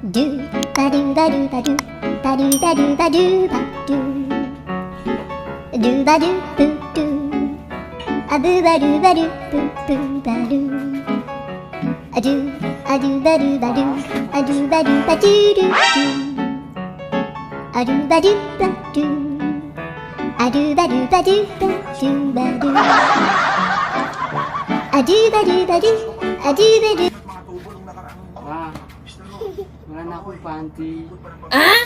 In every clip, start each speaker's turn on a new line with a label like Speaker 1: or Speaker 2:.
Speaker 1: Do ba do ba do ba do ba do ba do ba do ba do do ba do boo do a boo ba do ba do boo boo ba do a do ba do ba do a do ba do ba do do do a do ba do ba do a do ba do ba do ba do ba do a do ba do ba do a do ba do.
Speaker 2: Wala na akong panty.
Speaker 1: Ah?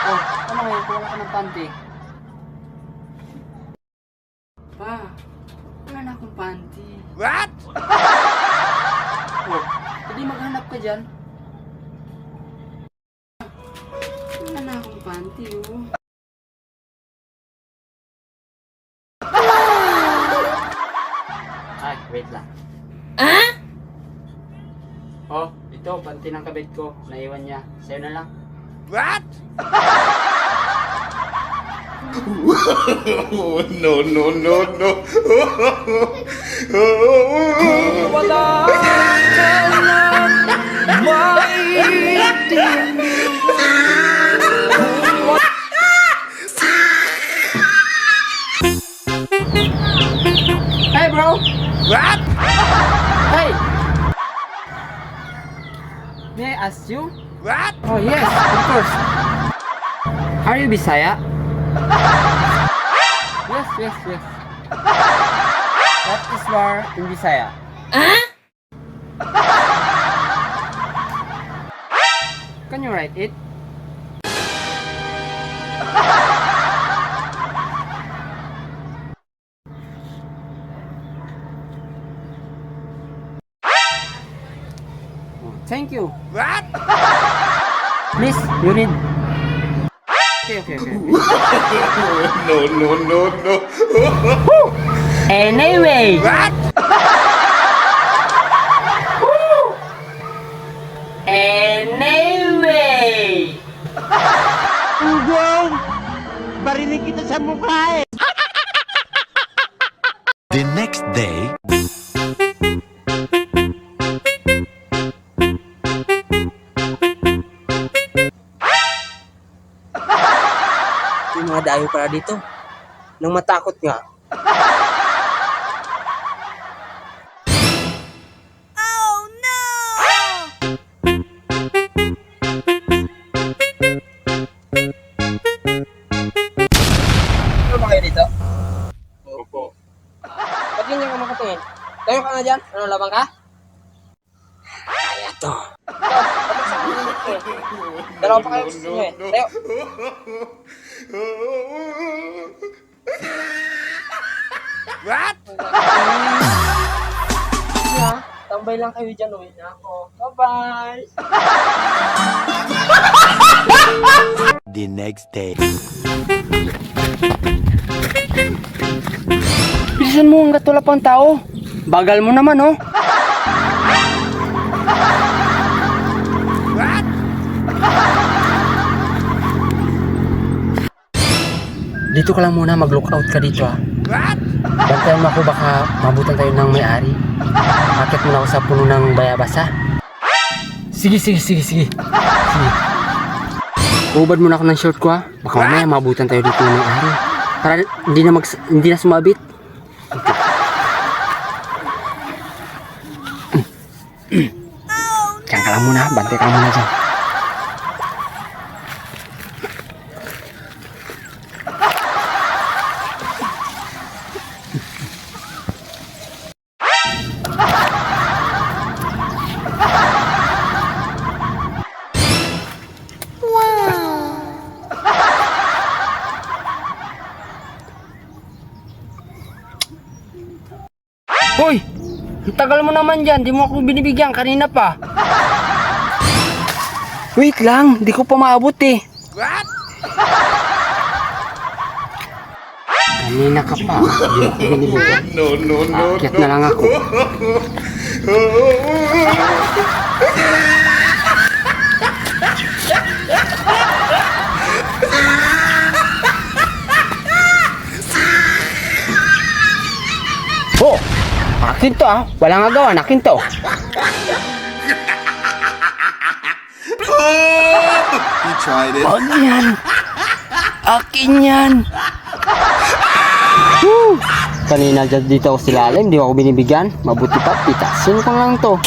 Speaker 2: Oh, ano ngayon? Wala ka ng panty. Pa, wala na akong panty.
Speaker 3: What?
Speaker 2: Oh, hindi maghanap ka dyan. Wala na akong panty, oh. Ay, wait lang.
Speaker 1: Ah?
Speaker 2: Oh, ito, panty ng kabit ko. Naiwan niya. Sa'yo na lang.
Speaker 3: What? No, no, no, no.
Speaker 2: Wala ka na maitim. Hey, bro!
Speaker 3: What?
Speaker 2: Hey! May I ask you?
Speaker 3: What?
Speaker 2: Oh, yes, of course. Are you Bisaya? Yes, yes, yes. What is war in Bisaya?
Speaker 1: Ah?
Speaker 2: Can you write it? Oh, thank you.
Speaker 3: What?
Speaker 2: Please, you read. Okay.
Speaker 3: No, no, no, no.
Speaker 2: Anyway.
Speaker 3: What?
Speaker 2: Anyway.
Speaker 4: Ugong! Barinig kita sa mukha eh!
Speaker 5: The next day,
Speaker 4: Yung mga dayo para dito. Nang matakot nga. Ano ba kayo dito?
Speaker 3: Opo.
Speaker 4: Ba't ganyan ka makatingin? Tayo ka nga dyan. Ano, labang ka? Kaya to. Ito, kapag sa akin yung eh. Dalawa pa kayo gusto nyo eh. Tayo.
Speaker 3: What?
Speaker 4: Ha? Tambay lang kayo dyan. Uwi na ako. Bye-bye!
Speaker 5: the next day.
Speaker 2: Bilisan mo hanggat wala pang tao. Bagal mo naman, oh.
Speaker 3: What?
Speaker 2: Dito ka lang muna, mag-lookout ka dito, ah.
Speaker 3: What?
Speaker 2: Bantayan mo ako, baka mabutan tayo ng may-ari. Akit muna ako sa puno ng bayabas, ha? Sige. Ubad muna ako ng short ko, ha? Baka mamaya mabutan tayo dito ng may-ari. Para hindi na sumabit. Diyan ka lang muna, bantay ka muna dyan. Hoy! Ang tagal mo naman dyan, di mo ako binibigyan kanina pa. Wait lang, di ko pa maabot eh.
Speaker 3: What?
Speaker 2: Kanina ka pa, di ako binibigyan.
Speaker 3: No, no, no,
Speaker 2: Akyat na lang ako. Oh! Akin to, ah. Walang agawan, akin to.
Speaker 3: He tried it.
Speaker 2: Wag yan. Akin yan. Woo! Kanina dyan dito ako silalim, di ako binibigyan. Mabuti pa, pitasin ko lang to.